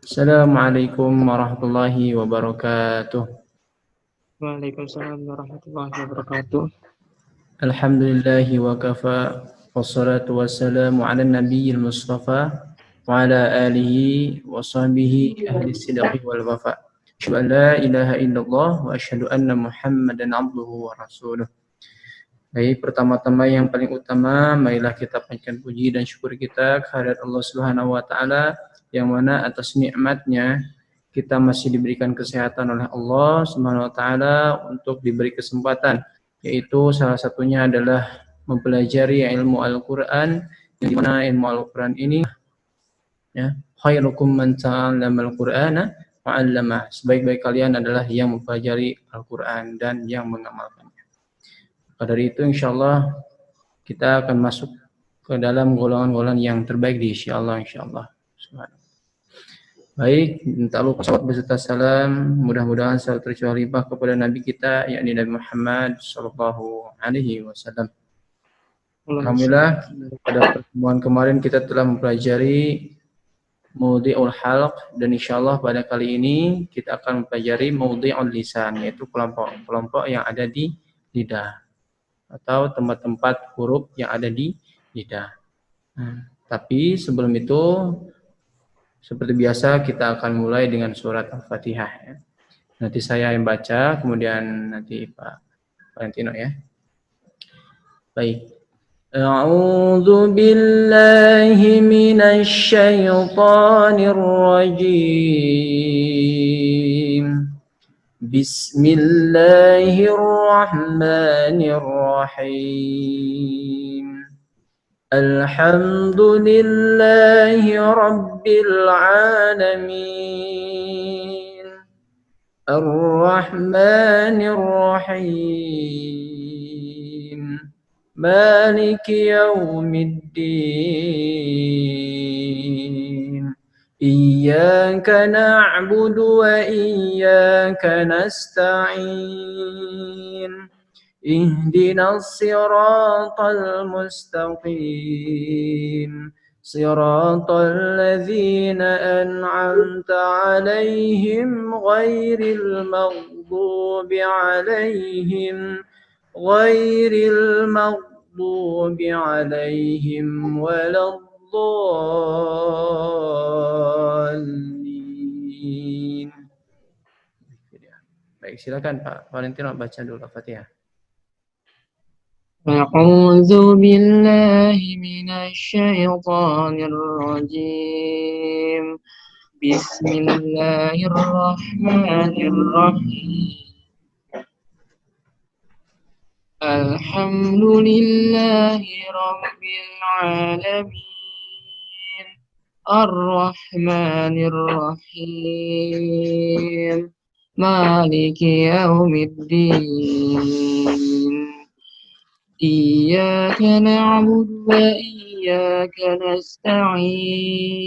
Assalamualaikum warahmatullahi wabarakatuh. Waalaikumsalam warahmatullahi wabarakatuh. Alhamdulillahi wa kafa. Wassalatu wassalamu ala nabiyil mustafa wa ala alihi wa sahbihi ahli sidqi wal wafa. Asyhadu an la ilaha illallah wa asyhadu anna Muhammadan abduhu wa rasuluh. Baik, pertama-tama yang paling utama, marilah kita panjatkan puji dan syukur kita kehadirat Allah Subhanahu wa taala yang mana atas nikmatnya kita masih diberikan kesehatan oleh Allah Subhanahu wa taala untuk diberi kesempatan, yaitu salah satunya adalah mempelajari ilmu Al-Qur'an, di mana ilmu Al-Qur'an ini ya, khairukum man ta'allama al-Qur'ana wa 'allamah. Sebaik-baik kalian adalah yang mempelajari Al-Qur'an dan yang mengamalkannya. Pada dari itu insyaallah kita akan masuk ke dalam golongan-golongan yang terbaik di insyaallah. Baik, minta lupa salawat beserta salam mudah-mudahan selalu tercurah limpah kepada Nabi kita yakni Nabi Muhammad sallallahu alaihi wasallam. Alhamdulillah, pada pertemuan kemarin kita telah mempelajari Mawdi'ul Halq dan insyaallah pada kali ini kita akan mempelajari Mawdi'ul Lisan, yaitu kelompok-kelompok yang ada di lidah atau tempat-tempat huruf yang ada di lidah. Tapi sebelum itu, seperti biasa kita akan mulai dengan surat Al-Fatihah. Ya. Nanti saya yang baca, kemudian nanti Pak Valentino ya. Baik. A'udzu billahi minasy syaithanir rajim. Bismillahirrahmanirrahim. Alhamdulillahi rabbil alamin. Ar-Rahmanir Rahim. Maliki yaumiddin. Iyyaka na'budu wa iyyaka nasta'in. Ihdinas siratal mustaqim. Siratal ladzina an'amta 'alaihim ghairil maghdubi 'alaihim waladdallin. Baik, silakan Pak Valentino baca dulu Al-Fatihah. A'udzu billahi minasy syaithanir rajim. Bismillahirrahmanirrahim. Alhamdulillahi rabbil alamin. Ar-Rahmanir Rahim. Maliki yaumiddin. Iyyaka na'budu wa iyyaka nasta'in.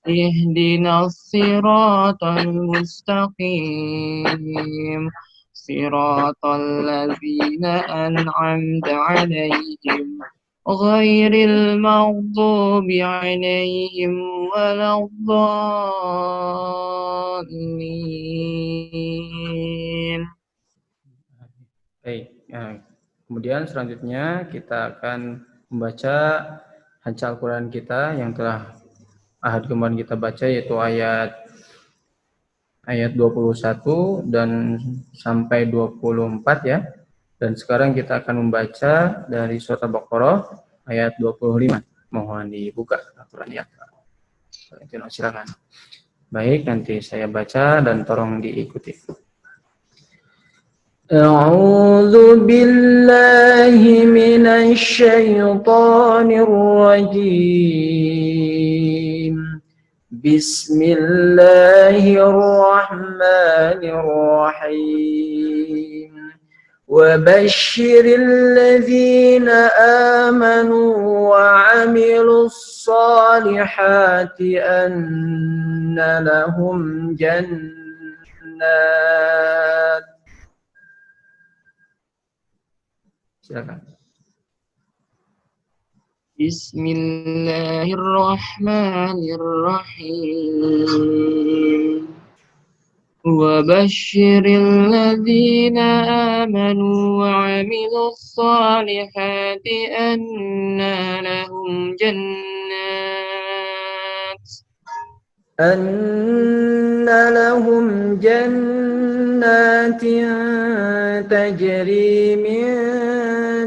Ihdinas siratal mustaqim. Siratal ladzina an'amta 'alaihim ghairil maghdubi 'alaihim waladdallin. Baik, kemudian selanjutnya kita akan membaca hancur Al-Quran kita yang telah ahad kemarin kita baca, yaitu ayat 21 dan sampai 24 ya. Dan sekarang kita akan membaca dari surat Al-Baqarah ayat 25. Mohon dibuka Al-Quran ya. Silakan. Baik, nanti saya baca dan tolong diikuti. A'udzu billahi minasy syaithanir rajim. Bismillahirrahmanirrahim. Wa basyiril ladzina amanu wa 'amilus shalihati anna lahum jannat. Silakan. بسم الله الرحمن الرحيم وبشر الذين آمنوا وعملوا الصالحات أن لهم جنات تجري من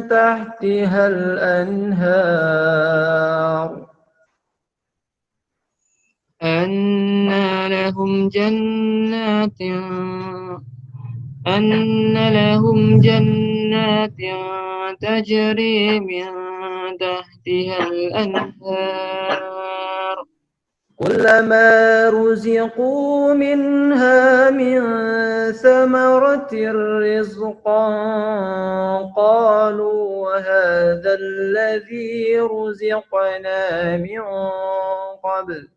تحتها الأنهار تجري من تحتها الأنهار كلما رزقوا منها من ثمرة رزقا قالوا هذا الذي رزقنا من قبل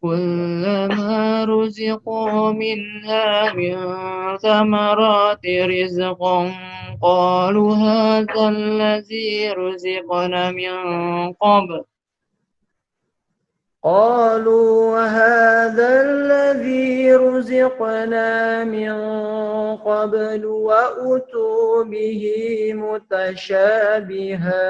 كلما رزقوا منها من ثمرات رزقا قالوا هذا الذي رزقنا من قبل وأتوا به متشابها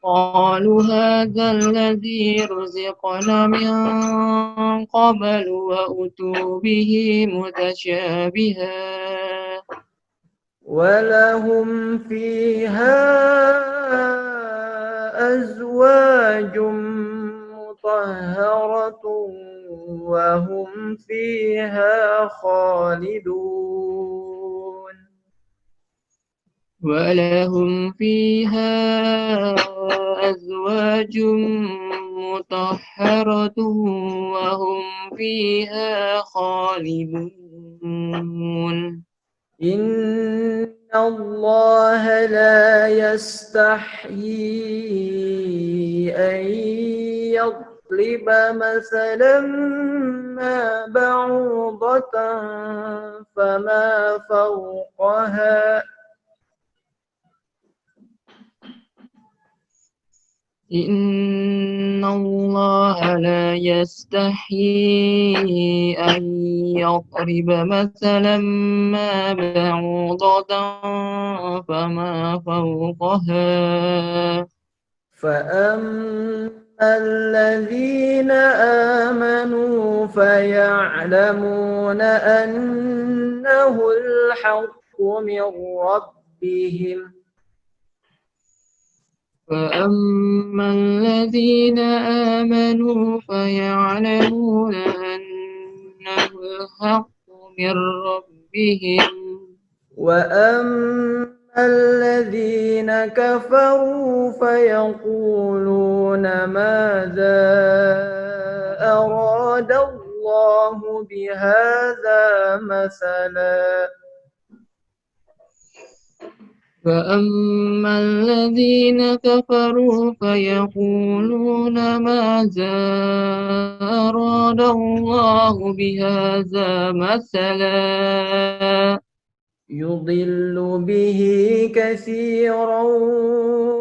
قالوا هذا الذي رزقنا من قبل وأتوا به متشابها ولهم فيها أزواج مطهرة وهم فيها خالدون ولهم فيها أزواج مطهرة وهم فيها خالدون إن الله لا يستحيي أن يضرب مثلا ما بعوضة فما فوقها إن الله لا يستحيي أن يضرب مثلا ما بعوضة فما فوقها فأما الذين آمنوا فيعلمون أنه الحق من ربهم فأما الذين آمنوا فيعلمون أنه الحق من ربهم وأما الذين كفروا فيقولون ماذا أراد الله بهذا مثلا فأما الذين كفروا فيقولون ماذا أراد الله بهذا مثلا يضل به كثيرا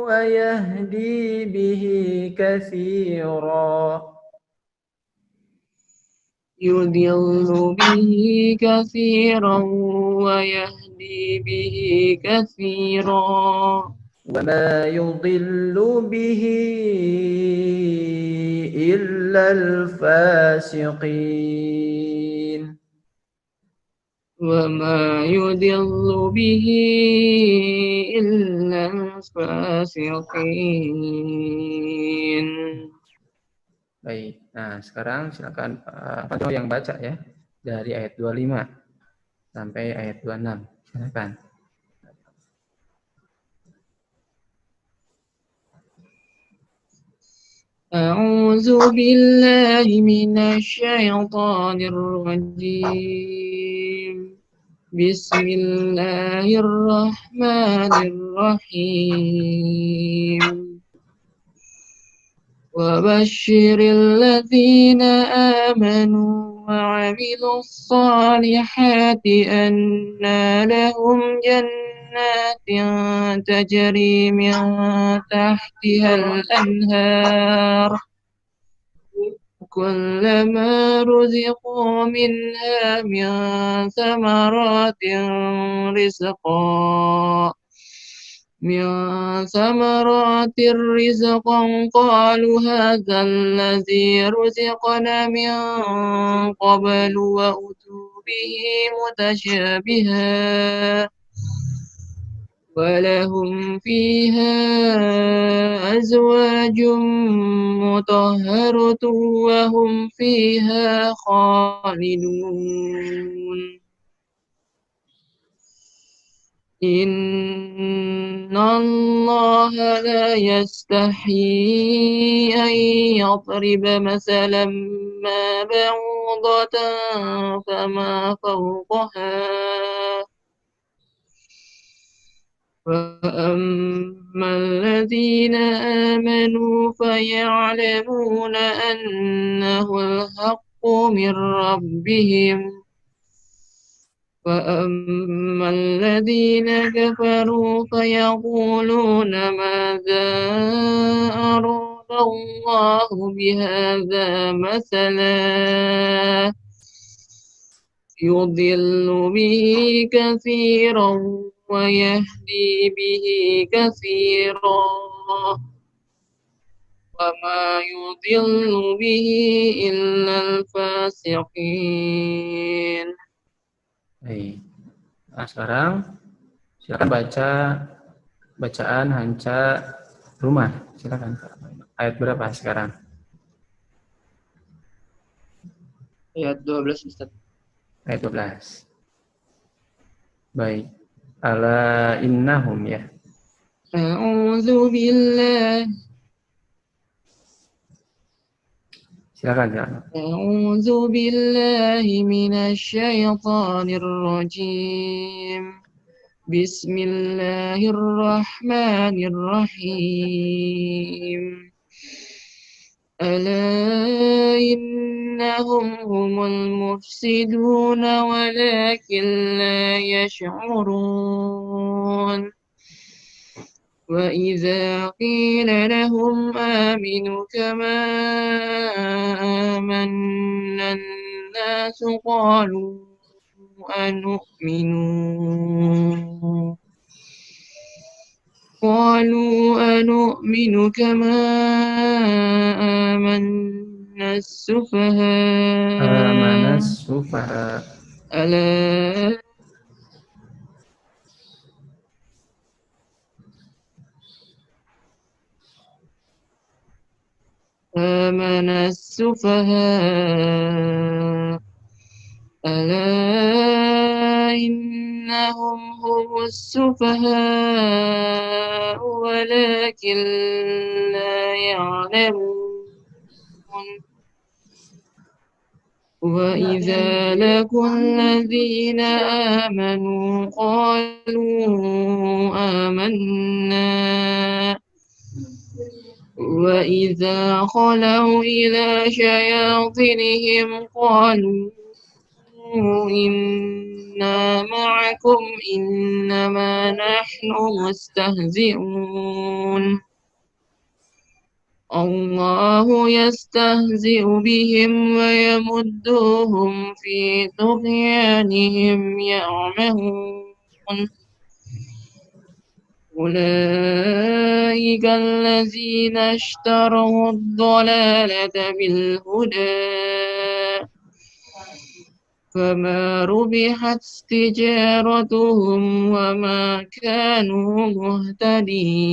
ويهدي به كثيرا يضل به كثيرا ويهدي به كثيرا وما يضل به إلا الفاسقين وما يضل به إلا الفاسقين. Baik, nah sekarang silakan Pak Fadil yang baca ya dari ayat 25 sampai ayat 26. Silakan. أعوذ بالله من الشيطان الرجيم بسم الله الرحمن الرحيم وبشر الذين آمنوا وعملوا الصالحات أن لهم جنات تجري من تحتها الأنهار كلما رزقوا منها من ثمرات رزقا قالوا هذا الذي رزقنا من قبل وأتوا به متشابها ولهم فيها أزواج مطهرة وهم فيها خالدون إن الله لا يستحيي أن يضرب مثلا ما بعوضة فما فوقها فأما الذين آمنوا فيعلمون أنه الحق من ربهم وأما الذين كفروا فيقولون ماذا أراد الله بهذا مثلا يضل به كثيرا ويهدي به كثيرا وما يضل به إلا الفاسقين. Baik. Nah, sekarang silakan baca bacaan Hanca rumah. Silakan. Ayat berapa sekarang? Ayat 12 Ustaz. Ayat 12. Baik. Ala innahum ya. A'udzu billah. Silakan. A'udzu billahi minasyaitonir rajim. Bismillahirrahmanirrahim. ألا إنهم هم المفسدون ولكن لا يشعرون وإذا قيل لهم آمنوا كما آمن الناس قالوا أنؤمن كما آمن السفهاء ألا آمن السفهاء ألا إنهم هم السفهاء ولكن لا يعلمون وإذا لقوا الذين آمنوا قالوا آمنا وإذا خلوا إلى شياطينهم قالوا إنا معكم إنما نحن مستهزئون الله يستهزئ بهم ويمدهم في طغيانهم يعمهون أولئك الذين اشتروا الضلالة بالهدى فما ربحت تجارتهم وما كانوا مهتدين.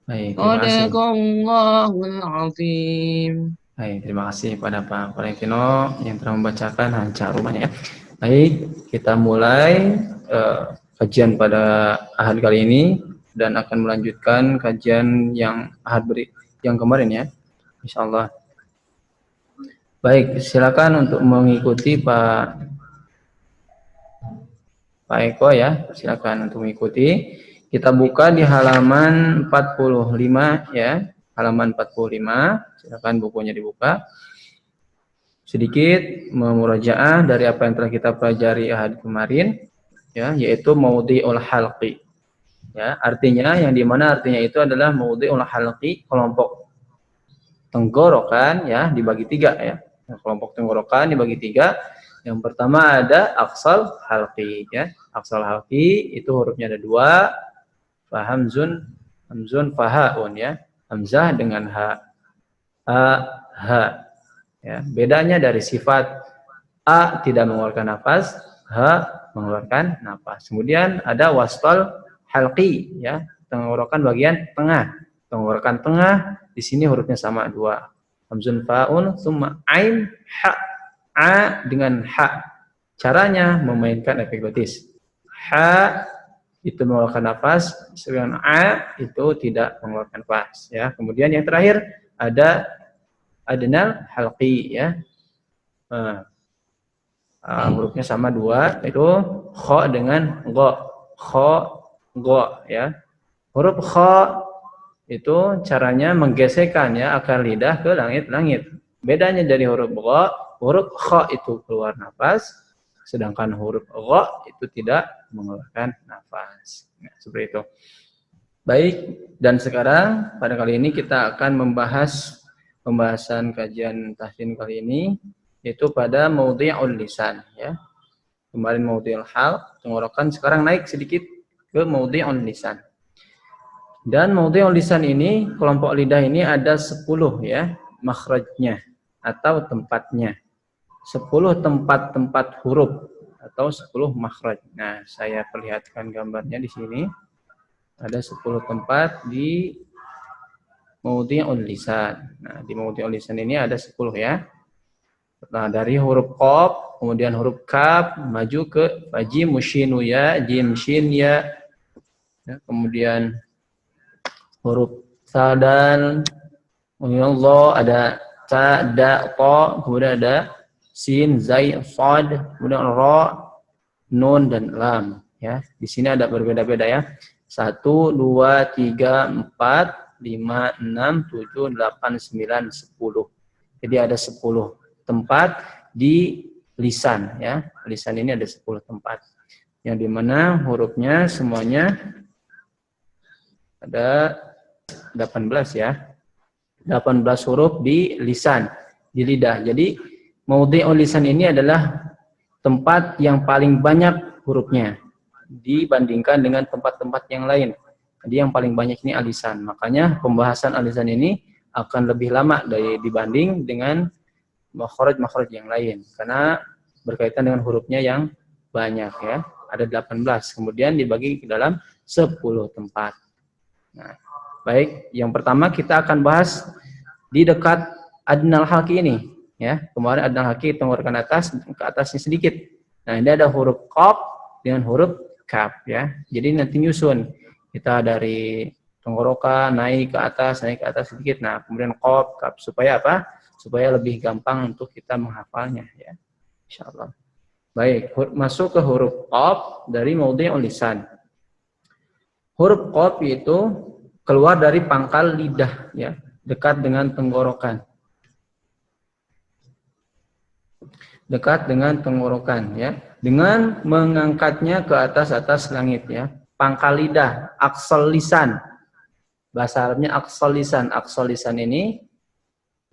Baik, terima kasih. Sadaqallahul azim. Baik, terima kasih pada Pak Valentino yang telah membacakan Hanca rumahnya. Baik, kita mulai kajian pada ahad kali ini dan akan melanjutkan kajian yang ahad yang kemarin ya, insyaallah. Baik, silakan untuk mengikuti Pak Eko ya, silakan untuk mengikuti. Kita buka di halaman 45 ya, halaman 45. Silakan bukunya dibuka. sedikit memurajaah dari apa yang telah kita pelajari hari kemarin, ya, yaitu maudhi'ul halqi. Ya, artinya yang dimana artinya itu adalah maudhi'ul halqi, kelompok tenggorokan, ya, dibagi tiga, ya. Kelompok tenggorokan dibagi tiga. Yang pertama ada aqsal halqi, ya. Aqsal halqi itu hurufnya ada dua, fahamzun, hamzun, fahaun, ya. Hamzah dengan ha, ha. Ya, bedanya dari sifat a tidak mengeluarkan nafas, ha mengeluarkan nafas. Kemudian ada wasfal halqi, ya, tenggorokan bagian tengah. Tenggorokan tengah di sini hurufnya sama dua. Hamzun faun, summa ain ha. A dengan ha. Caranya memainkan efek glutis. Ha itu mengeluarkan nafas, sedangkan a itu tidak mengeluarkan nafas, ya. Kemudian yang terakhir ada adnal halqi, ya. Hurufnya sama dua, itu kha dengan gha. Kha, gha, ya. Huruf kha itu caranya menggesekkan, ya, akar lidah ke langit-langit. Bedanya dari huruf gha, huruf kha itu keluar nafas, sedangkan huruf gha itu tidak mengeluarkan nafas. Nah, seperti itu. Baik, dan sekarang pada kali ini kita akan membahas pembahasan kajian tahsin kali ini, yaitu pada maudhi'ul lisan, ya. Kemarin maudhi'ul halq, tenggorokan, sekarang naik sedikit ke maudhi'ul lisan. Dan maudhi'ul lisan ini, kelompok lidah ini ada 10, ya, makhrajnya atau tempatnya. 10 tempat-tempat huruf atau 10 makhraj. Nah, saya perlihatkan gambarnya di sini. Ada 10 tempat di maudhi'ul lisan. Nah, di maudhi'ul lisan ini ada 10, ya. Nah, dari huruf qaf, kemudian huruf kaf, maju ke jim, shinu, ya, jim, shin, ya. Ya, kemudian huruf sadan, kemudian Allah, ada ta, da, ta, kemudian ada sin, zai, sad, kemudian ra, nun, dan lam, ya. Di sini ada berbeda-beda, ya. 1, 2, 3, 4, 5, 6, 7, 8, 9, 10. Jadi ada 10 tempat di lisan, ya. Lisan ini ada 10 tempat. Yang dimana hurufnya semuanya ada 18, ya. 18 huruf di lisan, di lidah. Jadi maudhi'ul lisan ini adalah tempat yang paling banyak hurufnya dibandingkan dengan tempat-tempat yang lain. Jadi yang paling banyak ini alisan. Makanya pembahasan alisan ini akan lebih lama dibanding dengan makhraj-makhraj yang lain, karena berkaitan dengan hurufnya yang banyak, ya. Ada 18. Kemudian dibagi ke dalam 10 tempat. Nah, baik, yang pertama kita akan bahas di dekat adnal halqi ini, ya. Kemarin adnal halqi tenggorokan atas, ke atasnya sedikit. Nah, ini ada huruf qaf dengan huruf kaf, ya. Jadi nanti nyusun. Kita dari tenggorokan naik ke atas sedikit. Nah, kemudian qaf, kaf, supaya apa? Supaya lebih gampang untuk kita menghafalnya, ya. Insyaallah. Baik, masuk ke huruf qaf dari maudhi'ul lisan. Huruf qaf itu keluar dari pangkal lidah, ya, dekat dengan tenggorokan. Dekat dengan tenggorokan, ya. Dengan mengangkatnya ke atas langit, ya. Pangkal lidah, aqsal lisan. Bahasa Arabnya aqsal lisan. Aqsal lisan ini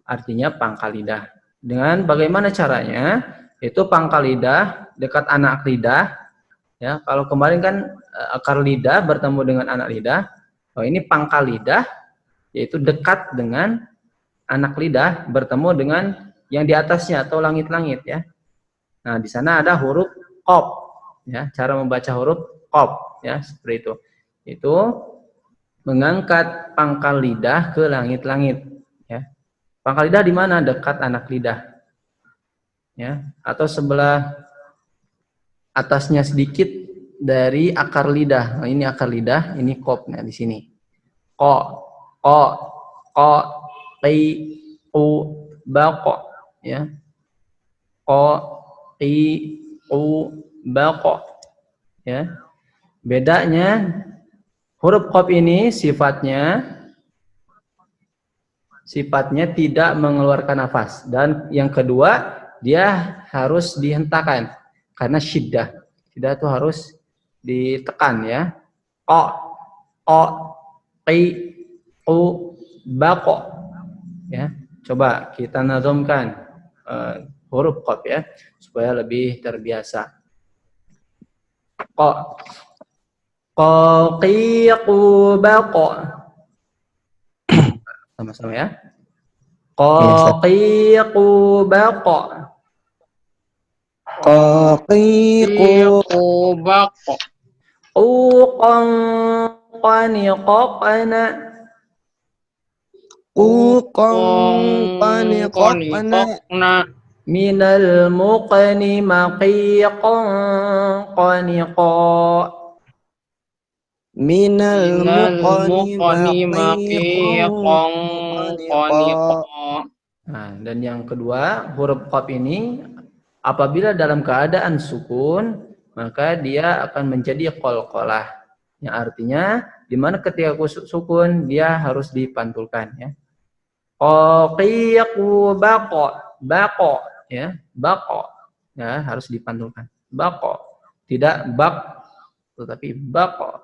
artinya pangkal lidah. Dengan bagaimana caranya? Itu pangkal lidah dekat anak lidah, ya. Kalau kemarin kan akar lidah bertemu dengan anak lidah. Oh, ini pangkal lidah, yaitu dekat dengan anak lidah bertemu dengan yang di atasnya atau langit-langit, ya. Nah, di sana ada huruf qaf, ya. Cara membaca huruf qaf, ya, seperti itu. Itu mengangkat pangkal lidah ke langit-langit, ya. Pangkal lidah di mana? Dekat anak lidah, ya, atau sebelah atasnya sedikit dari akar lidah. Nah, ini akar lidah, ini qaf. Nah, di sini qa, qa, qa, qi, qu, baqa, ya. Qa, qi, qu, baqa, ya. Bedanya huruf qaf ini sifatnya tidak mengeluarkan nafas, dan yang kedua dia harus dihentakan karena syiddah. Syiddah itu harus ditekan ya. O, qi, qu, baqo. Ya. Coba kita nazamkan huruf qaf ya supaya lebih terbiasa. Qa, qi, qu, baqo. Sama-sama ya. Qi, qu, baqo. Baqo. Uqan, qani, qaqana. Qaniqna. Minal muqani maqiqan qaniqa. Minal muqani maqiqan qaniqa. Nah, dan yang kedua, huruf qaf ini apabila dalam keadaan sukun, maka dia akan menjadi qalqalah. Yang artinya di mana ketika sukun dia harus dipantulkan ya. Qaqiqu baqo, baqo ya, baqo. Ya, harus dipantulkan. Baqo. Tidak bak tetapi baqo.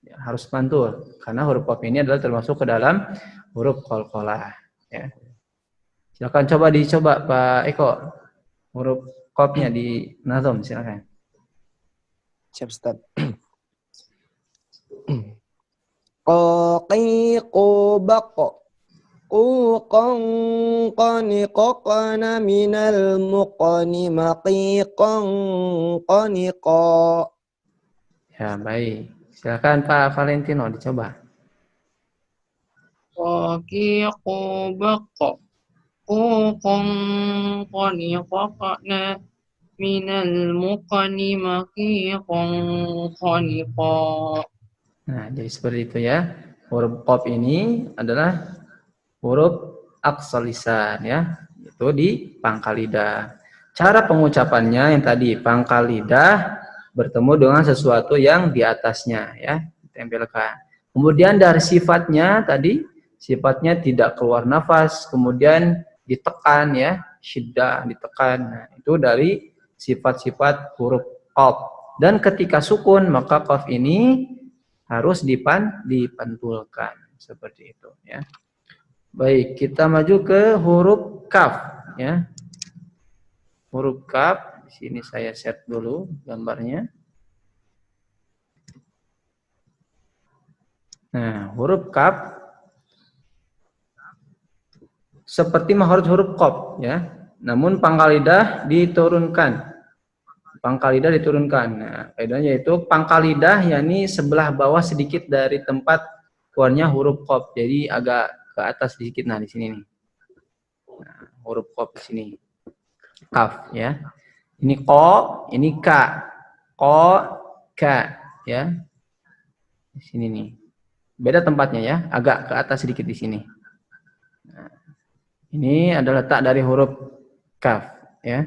Ya, harus pantul karena huruf qaf ini adalah termasuk ke dalam huruf qalqalah ya. Silakan dicoba Pak Eko. Huruf qafnya di nazam silakan. Siap Ustaz. Qaqiqu baqo. Uqan qaniqana minal muqani maqiqan qaniqa. Ya, baik. Silakan Pak Valentino dicoba. Qaqiqu baqo. Uqan qaniqana minal muqani maqiqan qaniqa. Nah, jadi seperti itu ya. Huruf qaf ini adalah huruf aqsal lisan ya, itu di pangkal lidah. Cara pengucapannya yang tadi pangkal lidah bertemu dengan sesuatu yang di atasnya ya, ditempelkan. Kemudian dari sifatnya tadi, sifatnya tidak keluar nafas, kemudian ditekan ya, syiddah ditekan. Nah, itu dari sifat-sifat huruf qaf. Dan ketika sukun maka qaf ini harus dipantulkan seperti itu ya. Baik, kita maju ke huruf kaf ya. Huruf kaf, di sini saya set dulu gambarnya. Nah, huruf kaf seperti makhraj huruf qaf ya. Namun pangkal lidah diturunkan. Pangkal lidah diturunkan. Nah, kaidahnya yaitu pangkal lidah yakni sebelah bawah sedikit dari tempat keluarnya huruf qaf. Jadi agak ke atas sedikit. Nah, di sini nih. Nah, huruf qaf di sini. Kaf ya. Ini ko, ini ka. Ko, ka ya. Di sini nih. Beda tempatnya ya, agak ke atas sedikit di sini. Nah, ini adalah letak dari huruf kaf ya.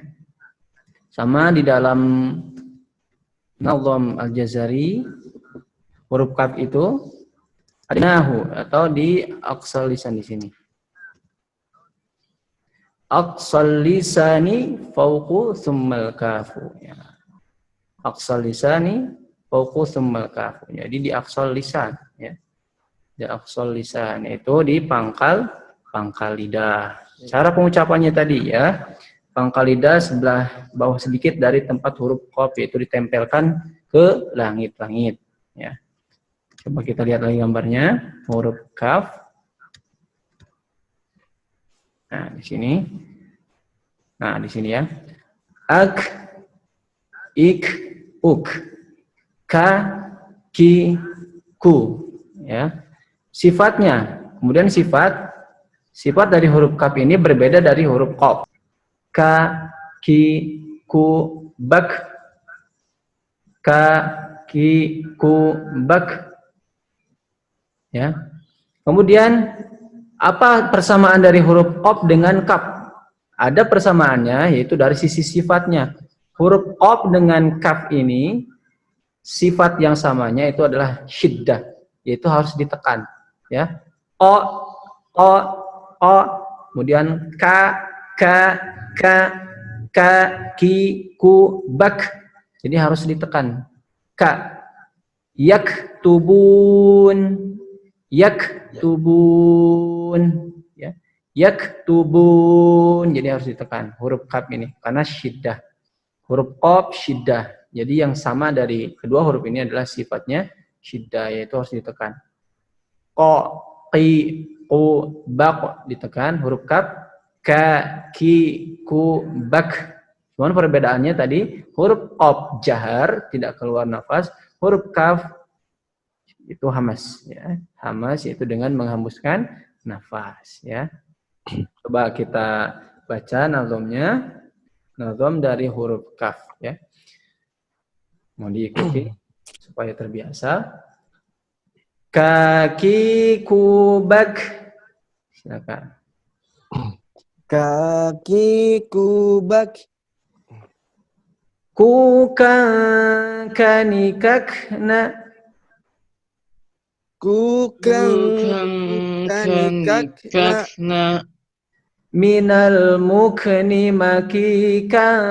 Sama di dalam Nazam Al-Jazari, huruf kaf itu ada nahu atau di aqsal lisan di sini. Aqsal lisani fauqu tsummal kafu ya. Aqsal lisani fauqu tsummal kafu. Jadi di aqsal lisan ya. Di aqsal lisan itu di pangkal lidah. Cara pengucapannya tadi ya. Pangkal lidah sebelah bawah sedikit dari tempat huruf qaf, yaitu ditempelkan ke langit-langit ya. Coba kita lihat lagi gambarnya, huruf kaf. Nah, di sini. Nah, di sini ya. Ak, ik, uk. Ka, ki, ku ya. Sifatnya, kemudian sifat dari huruf kaf ini berbeda dari huruf qaf. Ka, ki, ku, bak. Ka, ki, ku, bak. Ya. Kemudian apa persamaan dari huruf qaf dengan kaf? Ada persamaannya, yaitu dari sisi sifatnya. Huruf qaf dengan kaf ini sifat yang samanya itu adalah syiddah, yaitu harus ditekan ya. O, kemudian ka, Ka, ki, ku, bak. Jadi harus ditekan. Ka. Yaktubun. Yaktubun. Ya. Yaktubun. Jadi harus ditekan. Huruf kaf ini. Karena syiddah. Huruf qaf syiddah. Jadi yang sama dari kedua huruf ini adalah sifatnya syiddah. Yaitu harus ditekan. Ko, qi, ku, bak. Ditekan. Huruf kaf. Ka, ki, ku, bak. Cuman perbedaannya tadi huruf qaf jahar tidak keluar nafas, huruf kaf itu hamas ya. Hamas yaitu dengan menghembuskan nafas ya. Coba kita baca nazamnya. Nazam dari huruf kaf ya. Mau diikuti supaya terbiasa. Kaki kubak. Silakan. Kaki kubak. Kukan kanikakna. Kukan kanikakna. Minal mukni makikan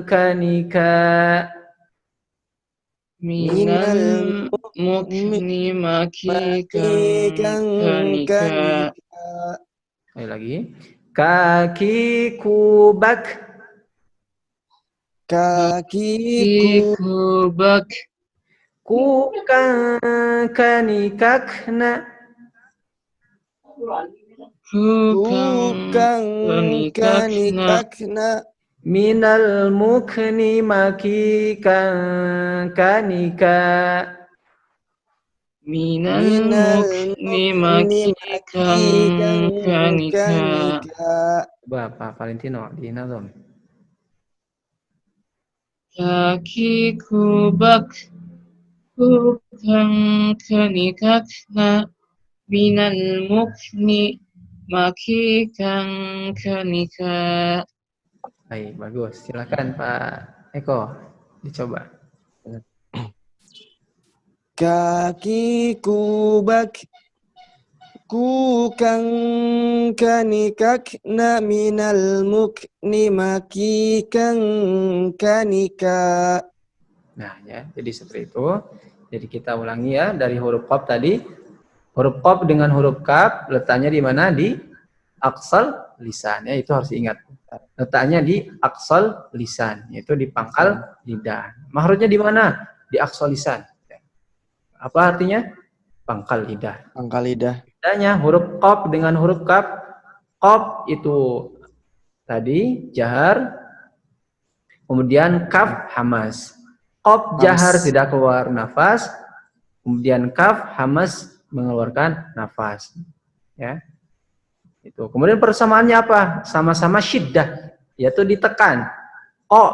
kanika. Minal mukni makikan kanika. Sekali lagi. Kaki kubak. Kaki kubak. Kukan kanikakna. Kukan kanikakna. Minal mukni makikan kanika. Minal mukni makikan kanika. Coba Pak Valentino di nazam. Kaki kubak. Kukan kanikakna. Minal mukni makikan kanika. Baik, bagus. Silakan Pak Eko dicoba. Kaki kubak. Kukan kanikakna minal mukni makikan kanika. Nah, ya, jadi seperti itu. Jadi kita ulangi ya dari huruf qaf tadi. Huruf qaf dengan huruf kaf letaknya di mana? Di aqsal lisan. Ya, itu harus diingat. Letaknya di aqsal lisan, yaitu di pangkal lidah. Mahrujnya di mana? Di aqsal lisan. Apa artinya? Pangkal lidah. Pangkal lidah. Bedanya huruf qaf dengan huruf kaf. Qaf itu tadi jahar, kemudian kaf hamas. Qaf jahar tidak keluar nafas, kemudian kaf hamas mengeluarkan nafas. Ya. Itu. Kemudian persamaannya apa? Sama-sama syiddah, yaitu ditekan. O,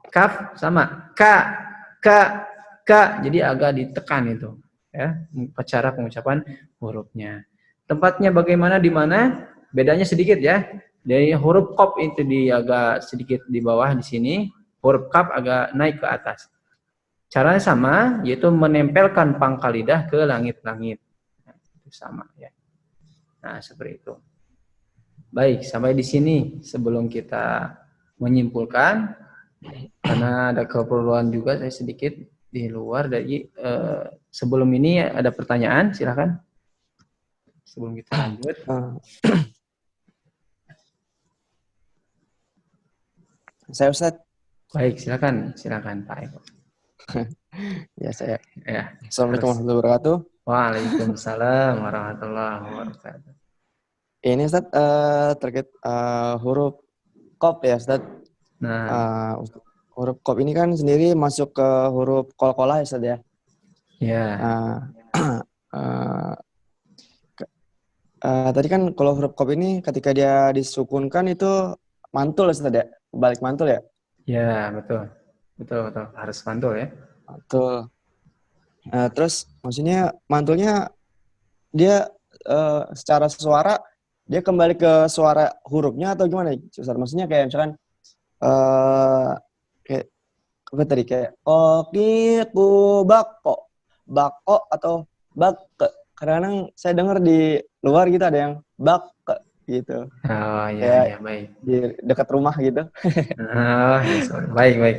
kaf sama ka, jadi agak ditekan itu. Ya, cara pengucapan hurufnya. Tempatnya bagaimana di mana? Bedanya sedikit ya. Dari huruf qaf itu agak sedikit di bawah di sini, huruf kaf agak naik ke atas. Caranya sama, yaitu menempelkan pangkal lidah ke langit-langit. Nah, itu sama ya. Nah, seperti itu. Baik, sampai di sini sebelum kita menyimpulkan, karena ada keperluan juga saya sedikit di luar dari sebelum ini ada pertanyaan, silakan. Sebelum kita lanjut. Saya Ustaz. Baik, silakan Pak Eko. Ya, saya. Ya. Assalamualaikum warahmatullahi wabarakatuh. Waalaikumsalam warahmatullahi wabarakatuh. Ini Ustaz terkait huruf qaf ya Ustaz. Nah, huruf qaf ini kan sendiri masuk ke huruf qalqalah ya Ustaz ya. Ya. Tadi kan kalau huruf qaf ini ketika dia disukunkan itu mantul ya Ustaz ya? Balik mantul ya? Ya, betul. Betul. Harus mantul ya. Mantul. Terus maksudnya mantulnya dia secara suara dia kembali ke suara hurufnya atau gimana Ustaz? Maksudnya kayak misalkan kayak apa tadi kayak okiku bako atau bak. Kadang-kadang saya dengar di luar gitu ada yang bak gitu. Oh ya, Kayak ya baik. di dekat rumah gitu. Oh, ya, baik, baik.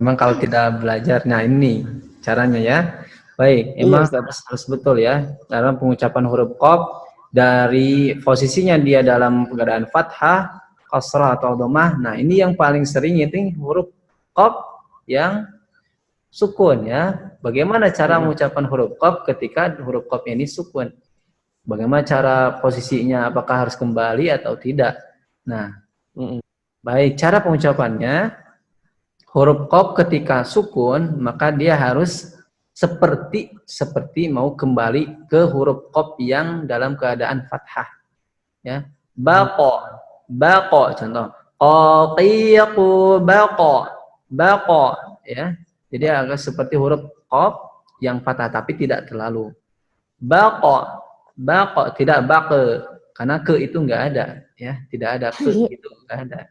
Memang kalau tidak belajar, nah ini caranya ya. Baik, Iya emang Ustaz. harus betul ya dalam pengucapan huruf qaf dari posisinya dia dalam keadaan fathah, kasrah atau dhammah. Nah, ini yang paling sering itu huruf qaf yang sukun ya. Bagaimana cara mengucapkan huruf qaf ketika huruf qaf ini sukun? Bagaimana cara posisinya? Apakah harus kembali atau tidak? Nah, Mm-mm. baik, cara pengucapannya huruf qaf ketika sukun maka dia harus seperti mau kembali ke huruf qaf yang dalam keadaan fathah ya. Baqo contoh qaqiqu baqo ya. Jadi agak seperti huruf qaf yang fathah tapi tidak terlalu. Baqo tidak baqe karena ke itu enggak ada ya, tidak ada ke itu enggak ada.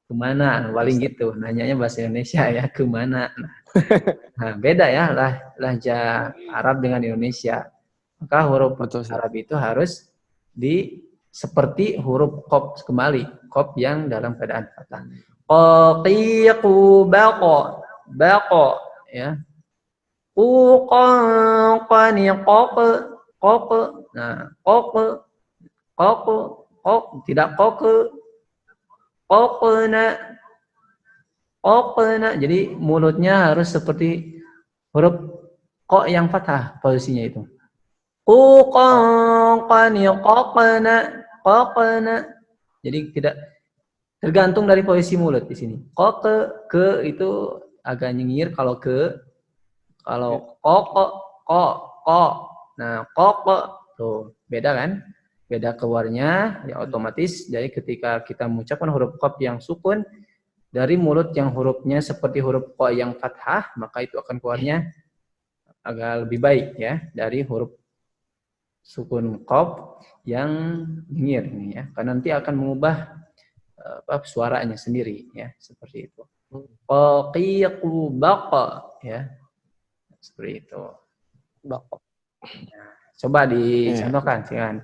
Kemana paling gitu nanyanya bahasa Indonesia ya, kemana. Nah, beda ya lahja Arab dengan Indonesia, maka huruf Betul Ustaz. Arab itu harus seperti huruf qaf kembali, qaf yang dalam keadaan fathah. Qaqiqu baqo ya. Qani qaq. Nah, qaq tidak qaqna. Jadi mulutnya harus seperti huruf qa yang fathah posisinya itu. Qaqna. Jadi tidak tergantung dari posisi mulut di sini. Ke itu agak nyengir kalau ko. Nah, tuh beda kan? Beda keluarnya ya otomatis. Jadi ketika kita mengucapkan huruf qaf yang sukun dari mulut yang hurufnya seperti huruf qa yang fathah, maka itu akan keluarnya agak lebih baik ya dari huruf sukun qaf yang nyengir ini ya. Karena nanti akan mengubah suaranya sendiri ya, seperti itu. Qaqiqu baqa ya. Seperti itu. Baqo. Nah, coba dicontohkan silakan.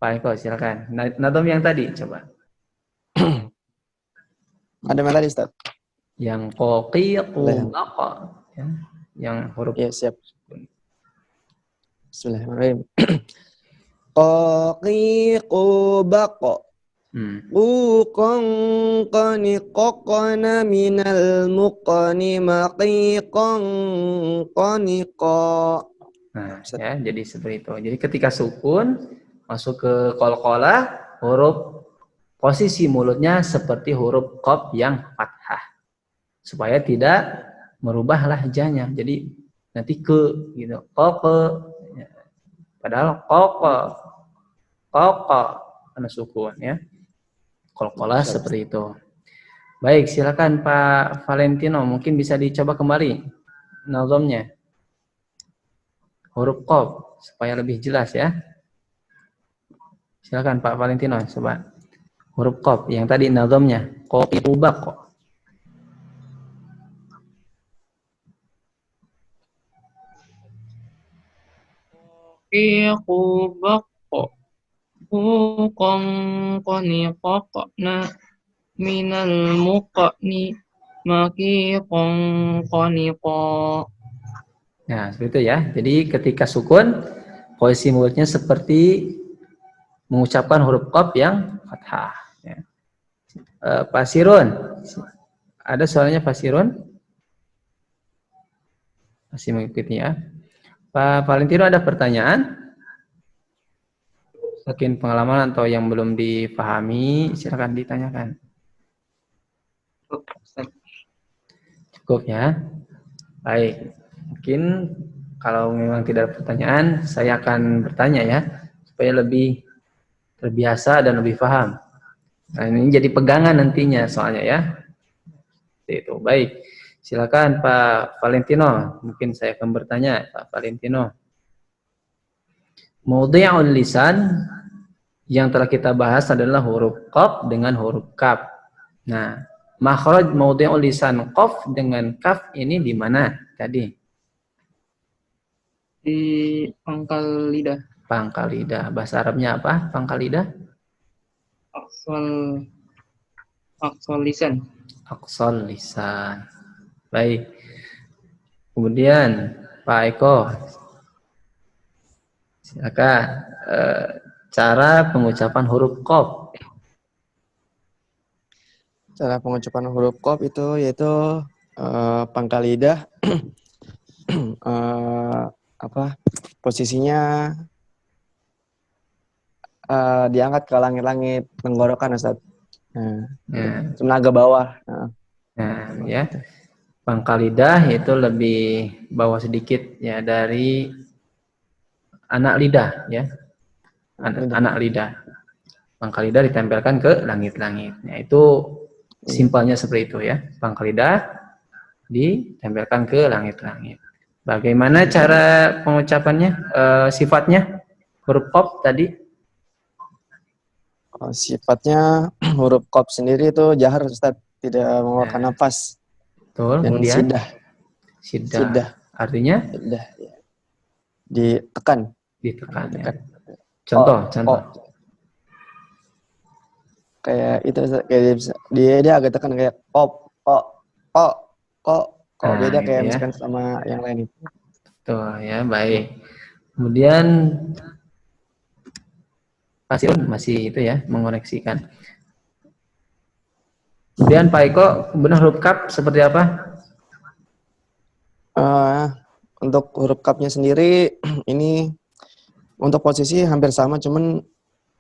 Pak Eko silakan. Nadom yang tadi coba. Ada mana tadi Ustaz? Yang qaqiqu baqa ya. Yang huruf ya siap. Bismillahirrahmanirrahim. Qaqiqu baqo. Uqan qani qaqna minal muqani maqiqan qaniqa. Nah, ya, jadi seperti itu. Jadi ketika sukun masuk ke qalqalah, huruf posisi mulutnya seperti huruf qaf yang fathah. Supaya tidak merubah lahjanya. Jadi nanti ke gitu. Qaqa. Padahal qaqa karena sukun ya. Qalqalah seperti itu. Baik, silakan Pak Valentino, mungkin bisa dicoba kembali nazamnya. Huruf qaf supaya lebih jelas ya. Silakan Pak Valentino coba. Huruf qaf yang tadi nazamnya qaqiqu baqo. Qaqiqu baqo. Uqan qani qaqna minal muqni maqiqan qaniqa. Nah, seperti itu ya. Jadi ketika sukun, posisi mulutnya seperti mengucapkan huruf qaf yang fathah. Ya. Pak Sirun, ada suaranya Pak Sirun? Masih mengikuti ya. Pak Valentino ada pertanyaan? Mungkin pengalaman atau yang belum dipahami, silakan ditanyakan. Cukup ya. Baik. Mungkin kalau memang tidak ada pertanyaan, saya akan bertanya ya, supaya lebih terbiasa dan lebih paham. Nah, ini jadi pegangan nantinya soalnya ya. Itu baik. Silakan Pak Valentino. Mungkin saya akan bertanya Pak Valentino. Mawdhi'ul lisan yang telah kita bahas adalah huruf qaf dengan huruf kaf. Nah, makhraj mawdhi'ul lisan qaf dengan kaf ini di mana tadi? Di pangkal lidah. Pangkal lidah. Bahasa Arabnya apa? Pangkal lidah? Aqsal aqsal lisan. Aqsal lisan. Baik. Kemudian Pak Eko, silakan cara pengucapan huruf qaf. Cara pengucapan huruf qaf itu yaitu pangkal lidah apa posisinya diangkat ke langit-langit tenggorokan Ustaz. Nah, Nah, cuma agak bawah. Nah, ya. Pangkal lidah itu lebih bawah sedikit ya dari anak lidah ya. Anak lidah. Pangkal lidah ditempelkan ke langit-langit. Nah, itu simpelnya seperti itu ya. Pangkal lidah ditempelkan ke langit-langit. Bagaimana cara pengucapannya? Sifatnya huruf qaf tadi? Sifatnya huruf qaf sendiri itu jahar Ustaz, tidak mengeluarkan nafas. Betul. Dan Kemudian sidah. sidah. Artinya Sidah, ya. Ditekan. ditekan. Ya. Ditekan. Contoh. Kayak itu kayak dia agak tekan kayak pop beda gitu kayak ya. misalkan sama yang lain itu. Tuh ya, baik. Kemudian Pak Sirun masih itu ya mengoreksikan. Kemudian Pak Eko, benar huruf kaf seperti apa? Untuk huruf kapnya sendiri ini untuk posisi hampir sama, cuman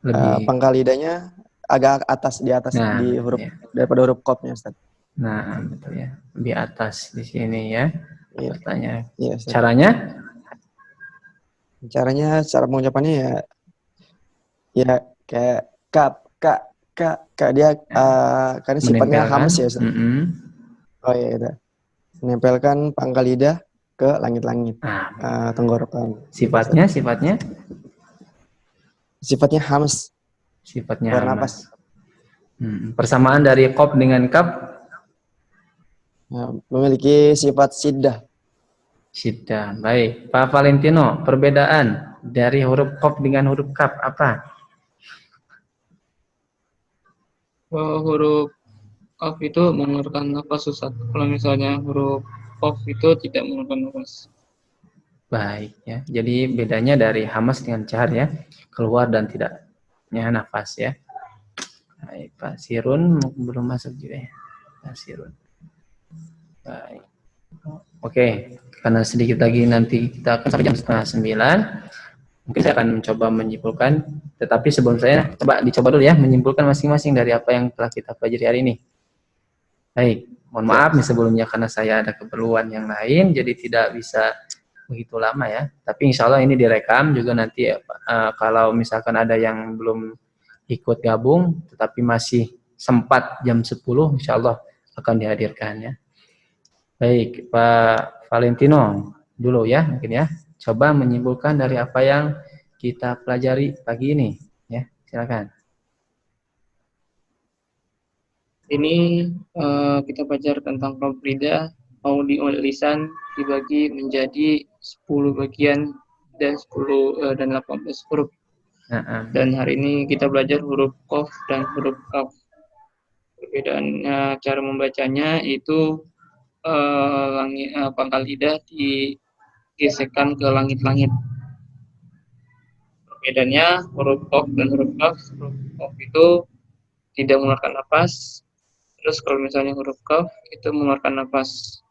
Lebih. pangkal lidahnya agak atas di huruf ya. daripada huruf kopnya Ustaz. Nah, betul ya. Lebih atas di sini ya. Iya. Pertanyaan. Iya, Caranya cara pengucapannya ya kayak kak dia karena sifatnya hamas ya Ustaz. Oh iya itu. Menempelkan pangkal lidah ke langit-langit tenggorokan. Sifatnya hamas. Sifatnya bernapas. Persamaan dari qaf dengan kaf memiliki sifat siddah. Siddah. Baik, Pak Valentino, perbedaan dari huruf qaf dengan huruf kaf apa? Huruf qaf itu mengeluarkan nafas Ustaz. Kalau misalnya huruf qaf itu tidak mengeluarkan nafas. Baik ya. Jadi bedanya dari hamas dengan jahar ya, keluar dan tidaknya nafas ya. Baik, Pak Sirun belum masuk juga ya. Pak Sirun. Baik. Oke, karena sedikit lagi nanti kita akan sampai jam 8:30. Mungkin saya akan mencoba menyimpulkan, tetapi sebelum saya dicoba dulu ya menyimpulkan masing-masing dari apa yang telah kita pelajari hari ini. Baik, mohon maaf nih sebelumnya karena saya ada keperluan yang lain, jadi tidak bisa begitu lama ya. Tapi insya Allah ini direkam juga nanti kalau misalkan ada yang belum ikut gabung, tetapi masih sempat jam 10, insya Allah akan dihadirkan ya. Baik, Pak Valentino dulu ya mungkin ya. Coba menyimpulkan dari apa yang kita pelajari pagi ini ya, silakan. Ini kita belajar tentang huruf lidah, audio lisan dibagi menjadi 10 bagian dan 18 huruf. Dan hari ini kita belajar huruf qaf dan huruf kaf. Perbedaannya cara membacanya itu pangkal lidah digesekkan ke langit-langit. Perbedaannya huruf qaf dan huruf kaf. Huruf qaf itu tidak mengeluarkan nafas. Terus kalau misalnya huruf qaf itu mengeluarkan nafas.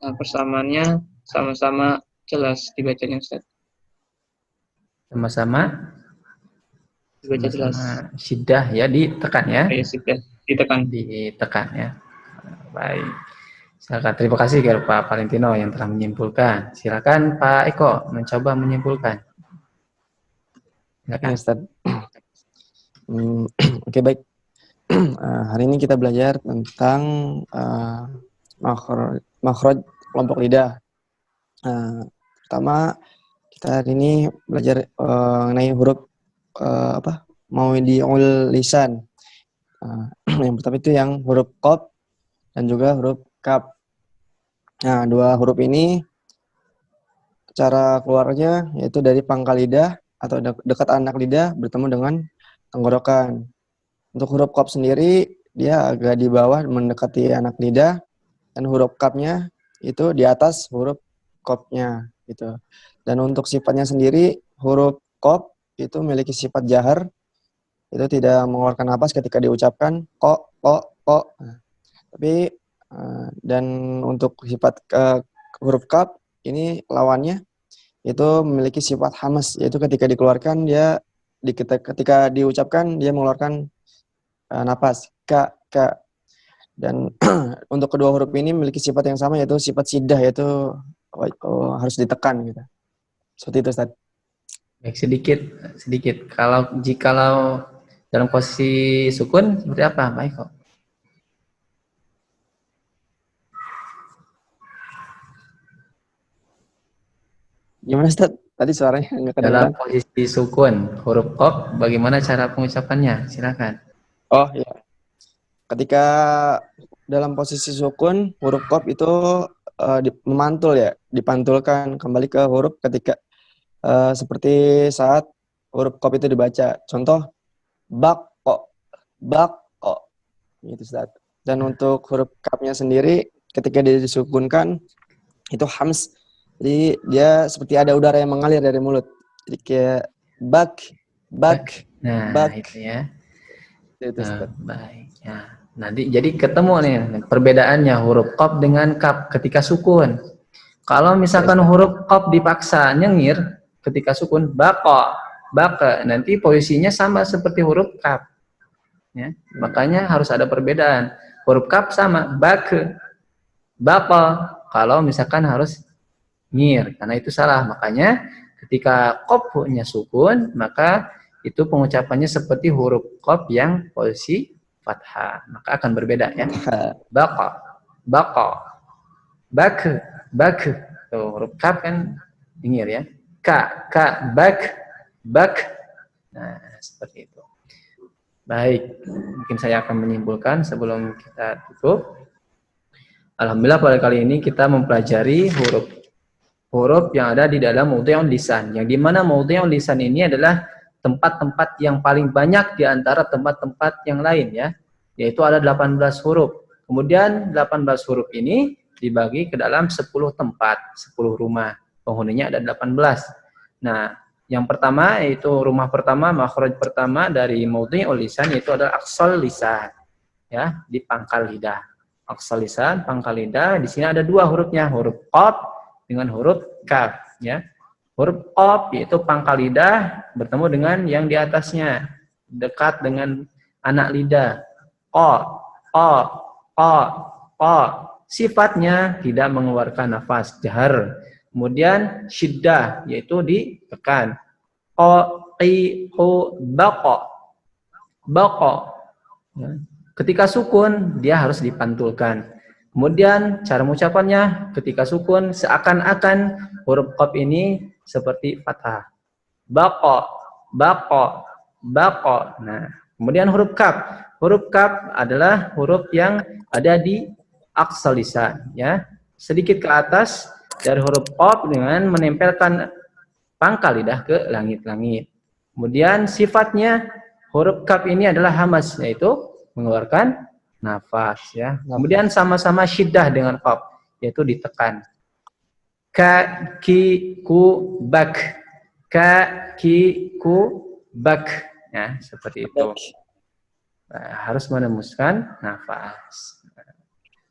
Nah, persamaannya sama-sama jelas dibacanya Ustaz. Sama-sama dibaca jelas. Siddah ya, ditekan ya. Siddah, ditekan. Ditekan ya. Baik. Silakan, terima kasih kepada Pak Valentino yang telah menyimpulkan. Silakan Pak Eko mencoba menyimpulkan. Silakan Ustaz. Oke, baik. Hari ini kita belajar tentang makhraj kelompok lidah. Pertama kita hari ini belajar mengenai huruf maudi'ul lisan. Yang pertama itu yang huruf qaf dan juga huruf kaf. Nah, dua huruf ini cara keluarnya yaitu dari pangkal lidah atau dekat anak lidah bertemu dengan tenggorokan. Untuk huruf qaf sendiri dia agak di bawah mendekati anak lidah, dan huruf qafnya itu di atas huruf qafnya gitu. Dan untuk sifatnya sendiri huruf qaf itu memiliki sifat jahar, itu tidak mengeluarkan napas ketika diucapkan ko. Nah, tapi dan untuk sifat huruf kaf ini lawannya itu memiliki sifat hamas, yaitu ketika dikeluarkan dia ketika diucapkan dia mengeluarkan napas ka. Dan untuk kedua huruf ini memiliki sifat yang sama, yaitu sifat sidah, yaitu harus ditekan gitu. Seperti itu, Ustaz. Baik, sedikit. Jikalau dalam posisi sukun seperti apa, Pak Eko? Gimana, Ustaz? Tadi suaranya nggak Dalam kedengeran. posisi sukun, huruf qaf, bagaimana cara pengucapannya? Silakan. Oh iya. Ketika dalam posisi sukun, huruf qaf itu memantul ya, dipantulkan kembali ke huruf ketika seperti saat huruf qaf itu dibaca. Contoh bako, gitu, Ustaz. Dan untuk huruf kafnya sendiri ketika dia disukunkan itu hams. Jadi dia seperti ada udara yang mengalir dari mulut. Jadi kayak bak. Nah, itu ya. Itu, Ustaz. Baik. Ya. Nanti jadi ketemu nih perbedaannya huruf qaf dengan kaf ketika sukun. Kalau misalkan huruf qaf dipaksa nyengir ketika sukun baka, nanti posisinya sama seperti huruf kaf. Ya. Makanya harus ada perbedaan. Huruf kaf sama baka, kalau misalkan harus nyir, karena itu salah. Makanya ketika qafnya sukun, maka itu pengucapannya seperti huruf qaf yang posisi fathah, maka akan berbeda ya. Baqa, bak. Tuh, huruf kaf kan nyir ya. Ka, bak. Nah, seperti itu. Baik, mungkin saya akan menyimpulkan sebelum kita tutup. Alhamdulillah pada kali ini kita mempelajari huruf yang ada di dalam mawdhi'ul lisan, yang dimana mawdhi'ul lisan ini adalah tempat-tempat yang paling banyak di antara tempat-tempat yang lain ya, yaitu ada 18 huruf. Kemudian 18 huruf ini dibagi ke dalam 10 tempat, 10 rumah. Penghuninya ada 18. Nah, yang pertama yaitu rumah pertama, makhraj pertama dari mawdhi'ul lisan yaitu adalah aqsal lisan. Ya, di pangkal lidah. Aqsal lisan, pangkal lidah. Di sini ada dua hurufnya, huruf qaf dengan huruf kaf ya. Huruf qaf yaitu pangkal lidah bertemu dengan yang di atasnya, dekat dengan anak lidah. Qa. Sifatnya tidak mengeluarkan nafas, jahar. Kemudian syiddah yaitu ditekan. Baqa. Ya. Ketika sukun dia harus dipantulkan. Kemudian cara mengucapannya ketika sukun seakan-akan huruf qaf ini seperti fathah. Baqa. Nah, kemudian huruf kaf. Huruf kaf adalah huruf yang ada di aqsal lisan ya. Sedikit ke atas dari huruf qaf dengan menempelkan pangkal lidah ke langit-langit. Kemudian sifatnya huruf kaf ini adalah hamas, yaitu mengeluarkan nafas ya. Kemudian sama-sama syiddah dengan qaf, yaitu ditekan. Ka, ki, ku, bak. Ka, ki, ku, bak. Ya, seperti itu. Nah, harus menemuskan nafas.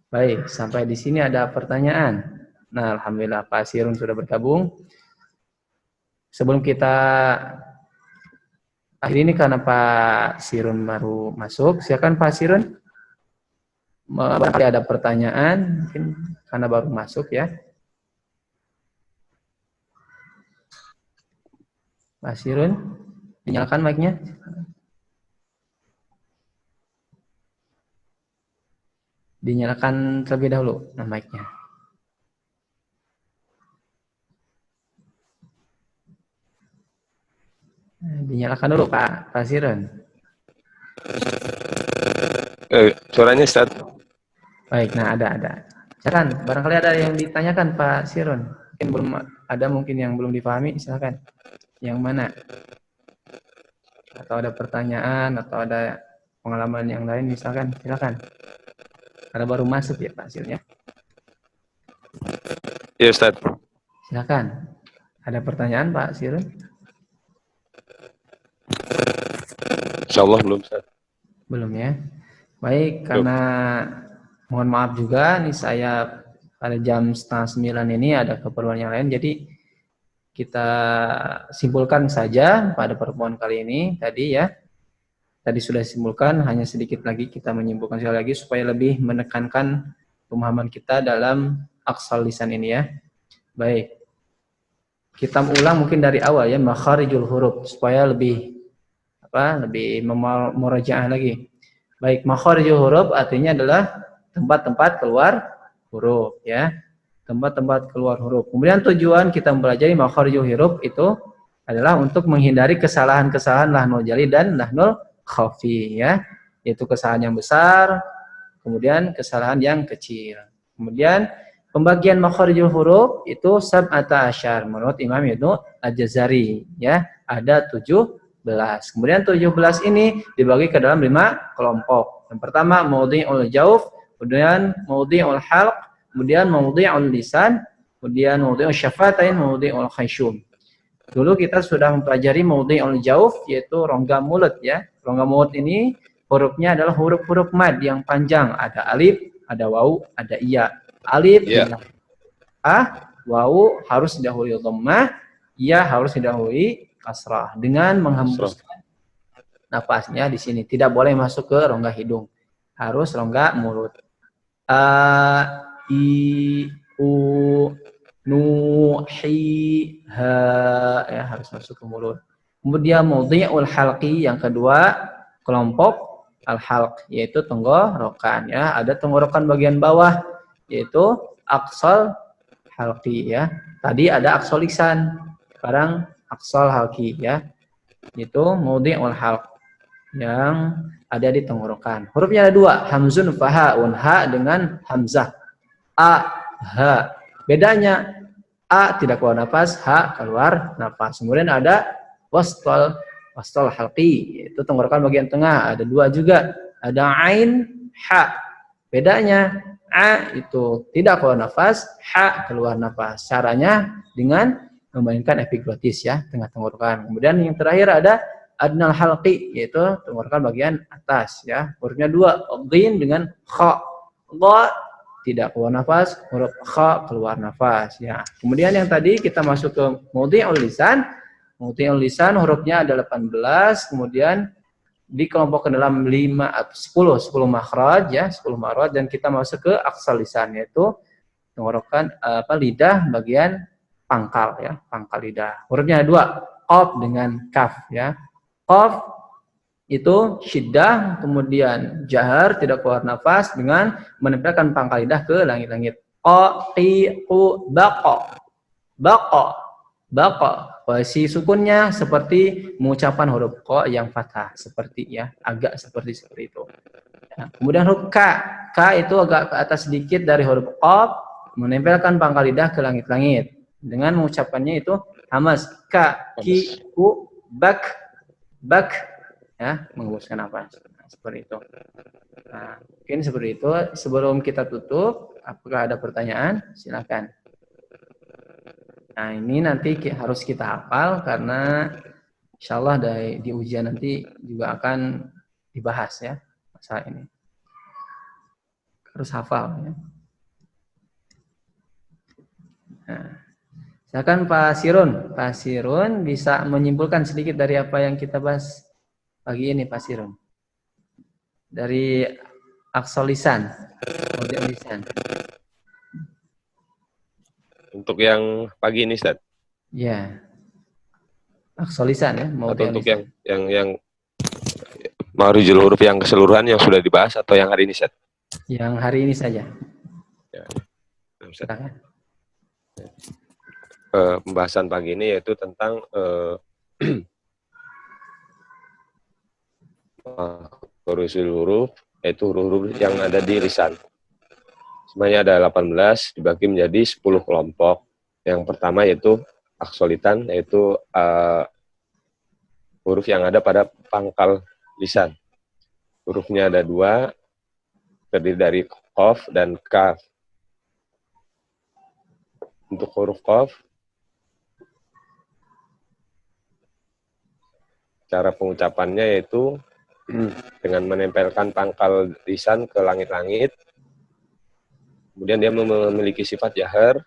Baik, sampai di sini ada pertanyaan. Nah, alhamdulillah Pak Sirun sudah bergabung. Sebelum kita akhir ini karena Pak Sirun baru masuk, silakan Pak Sirun. Barangkali ada pertanyaan, mungkin karena baru masuk ya. Pak Sirun, dinyalakan mic-nya. Dinyalakan terlebih dahulu mic-nya. Dinyalakan dulu Pak Sirun. Suaranya Ustaz. Baik, nah ada. Silakan, barangkali ada yang ditanyakan Pak Sirun. Mungkin belum ada, mungkin yang belum dipahami, silakan. Yang mana? Atau ada pertanyaan atau ada pengalaman yang lain misalkan, silakan. Karena baru masuk ya Pak Sirun ya. Ya Ustaz. Silakan. Ada pertanyaan Pak Sirun? Insyaallah belum Ustaz. Belum ya. Baik, karena mohon maaf juga nih saya pada jam 8:30 ini ada keperluan yang lain, jadi kita simpulkan saja pada pertemuan kali ini tadi ya. Tadi sudah simpulkan, hanya sedikit lagi kita menyimpulkan sekali lagi supaya lebih menekankan pemahaman kita dalam aqsal lisan ini ya. Baik. Kita ulang mungkin dari awal ya, makharijul huruf supaya lebih murajaah lagi. Baik, makharijul huruf artinya adalah tempat-tempat keluar huruf ya. Tempat-tempat keluar huruf. Kemudian tujuan kita mempelajari makharijul huruf itu adalah untuk menghindari kesalahan-kesalahan lahnul jali dan lahnul khafi ya. Yaitu kesalahan yang besar, kemudian kesalahan yang kecil. Kemudian pembagian makharijul huruf itu sab'ata asyar menurut Imam Ibnu Al-Jazari ya, ada 17. Kemudian 17 ini dibagi ke dalam 5 kelompok. Yang pertama maudhi'ul jauf, kemudian maudhi'ul halq, kemudian maudhi'ul lisan, kemudian maudhi'ul syafatain, maudhi'ul khayshum. Dulu kita sudah mempelajari maudhi'ul jauf yaitu rongga mulut ya. Rongga mulut ini hurufnya adalah huruf-huruf mad yang panjang, ada alif, ada wawu, ada iya. Alif, wawu harus didahului dhammah, ya harus didahului kasrah dengan menghembuskan nafasnya di sini. Tidak boleh masuk ke rongga hidung, harus rongga mulut. A, I, U, Nu, Hi, Ha ya harus masuk ke mulut. Kemudian maudhi'ul halqi yang kedua kelompok al-halq yaitu tenggorokan ya. Ada tenggorokan bagian bawah yaitu aqsal halqi ya. Tadi ada aqsal lisan, sekarang aqsal halqi ya. Itu maudhi'ul halq yang ada di tenggorokan. Hurufnya ada 2, hamzun fahaun, ha dengan hamzah. A, ha. Bedanya a tidak keluar nafas, ha keluar nafas. Kemudian ada wastal halqi, yaitu tenggorokan bagian tengah, ada 2 juga. Ada ain, ha. Bedanya a itu tidak keluar nafas, ha keluar nafas. Caranya dengan memainkan epiglotis ya, tengah tenggorokan. Kemudian yang terakhir ada adnal halqi, yaitu tenggorokan bagian atas ya. Hurufnya 2, dhin dengan kha. Dha tidak keluar nafas, huruf kha keluar nafas ya. Kemudian yang tadi kita masuk ke maudhi'ul lisan. Maudhi'ul lisan hurufnya ada 18, kemudian dikelompokkan dalam 5 atau 10 makhraj ya, 10 makhraj, dan kita masuk ke aqsal lisan yaitu tenggorokan lidah bagian pangkal ya, pangkal lidah. Hurufnya 2, qaf dengan kaf ya. Qaf itu syiddah, kemudian jahar tidak keluar nafas dengan menempelkan pangkal lidah ke langit-langit. Qa, qi, qu, baqa. Baqa. Baqa. Posisi sukunnya seperti mengucapkan huruf qa yang fathah, seperti ya, agak seperti itu. Ya. Kemudian huruf ka. Ka itu agak ke atas sedikit dari huruf qaf, menempelkan pangkal lidah ke langit-langit. Dengan mengucapkannya itu hamas. Ka, ki, ku, bak, bak. Ya, menghembuskan nafas. Nah, seperti itu. Nah, mungkin seperti itu. Sebelum kita tutup, apakah ada pertanyaan? Silakan. Nah, ini nanti harus kita hafal karena insya Allah di ujian nanti juga akan dibahas ya masalah ini. Harus hafal ya. Nah, silakan Pak Sirun. Pak Sirun bisa menyimpulkan sedikit dari apa yang kita bahas pagi ini Pak Sirun. Dari aqsal lisan, maudhi'ul lisan. Untuk yang pagi ini Ustaz. Ya. Aqsal lisan ya, Atau untuk lisan. yang makharijul huruf yang keseluruhan yang sudah dibahas atau yang hari ini Ustaz? Yang hari ini saja. Ya. Silakan. Pembahasan pagi ini yaitu tentang makharijul huruf, yaitu huruf-huruf yang ada di lisan. Sebenarnya ada 18, dibagi menjadi 10 kelompok. Yang pertama yaitu aksolitan, yaitu huruf yang ada pada pangkal lisan. Hurufnya ada 2, terdiri dari qaf dan kaf. Untuk huruf qaf, cara pengucapannya yaitu dengan menempelkan pangkal lisan ke langit-langit. Kemudian dia memiliki sifat jahar.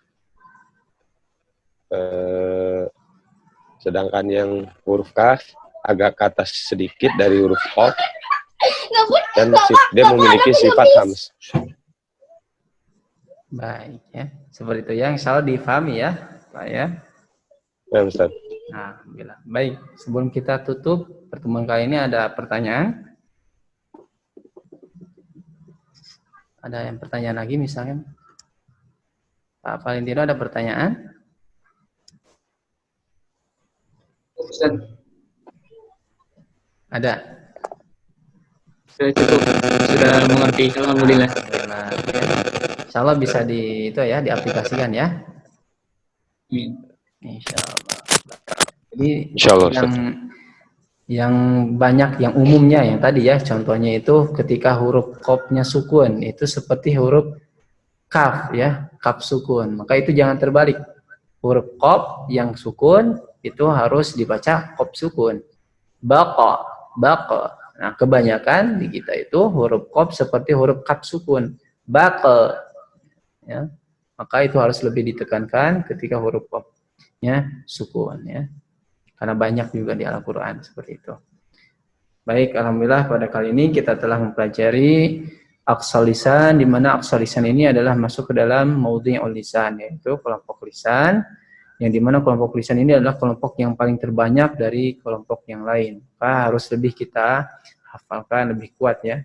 Sedangkan yang huruf kaf agak ke atas sedikit dari huruf qaf. Dan dia memiliki sifat hams. Baik ya, seperti itu ya. Insya Allah difahami ya, Pak ya. Ya, Ustaz. Nah, alhamdulillah. Baik, sebelum kita tutup pertemuan kali ini ada pertanyaan. Ada yang pertanyaan lagi misalnya? Pak Valentino ada pertanyaan? Ustaz, Ada. sudah cukup, sudah mengerti. Alhamdulillah. Alhamdulillah. Ya. Insya Allah bisa di itu ya diaplikasikan ya. Insya Allah. Jadi Insya Allah, yang banyak, yang umumnya yang tadi ya, contohnya itu ketika huruf qafnya sukun, itu seperti huruf kaf ya, kaf sukun. Maka itu jangan terbalik. Huruf qaf yang sukun itu harus dibaca qaf sukun. Baqa, baqa. Nah, kebanyakan di kita itu huruf qaf seperti huruf kaf sukun. Baqa. Ya. Maka itu harus lebih ditekankan ketika huruf qafnya sukun ya. Karena banyak juga di Al-Quran seperti itu. Baik, alhamdulillah pada kali ini kita telah mempelajari aqsal lisan, di mana aqsal lisan ini adalah masuk ke dalam maudhi'ul lisan, yaitu kelompok lisan, yang di mana kelompok lisan ini adalah kelompok yang paling terbanyak dari kelompok yang lain. Maka harus lebih kita hafalkan, lebih kuat ya,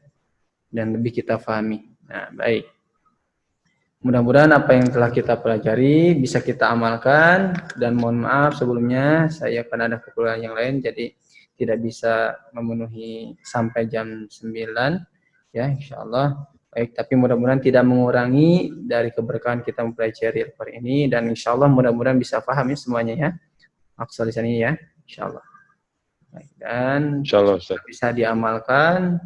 dan lebih kita pahami. Nah, baik. Mudah-mudahan apa yang telah kita pelajari bisa kita amalkan, dan mohon maaf sebelumnya saya akan ada keperluan yang lain jadi tidak bisa memenuhi sampai jam 9 ya insyaallah. Baik, tapi mudah-mudahan tidak mengurangi dari keberkahan kita mempelajari Al-Qur'an ini, dan insyaallah mudah-mudahan bisa paham ya semuanya ya. Aqsal lisan ini ya insyaallah. Baik, dan insyaallah bisa diamalkan.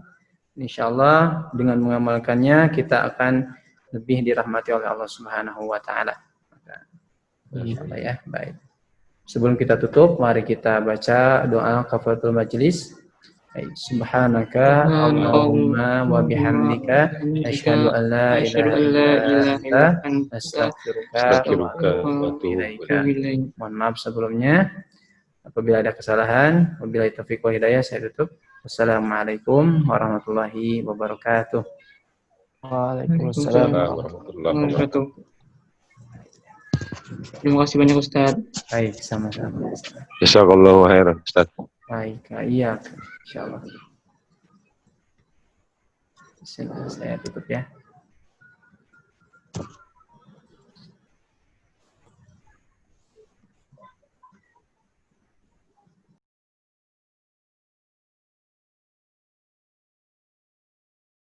Insyaallah dengan mengamalkannya kita akan lebih dirahmati oleh Allah Subhanahu wa taala. Insyaallah ya, baik. Sebelum kita tutup, mari kita baca doa kafaratul majlis. Subhanaka Allahumma wa bihamdika asyhadu an la ilaha illa anta astaghfiruka wa atubu ilaika. Mohon maaf sebelumnya apabila ada kesalahan. Wabillahi taufiq wal hidayah, saya tutup. Wassalamualaikum warahmatullahi wabarakatuh. Waalaikumsalam warahmatullahi wabarakatuh. Terima kasih banyak Ustaz. Baik, sama-sama. Jazakallahu khairan, Ustaz. Baik, iya, insyaallah. Saya tutup ya.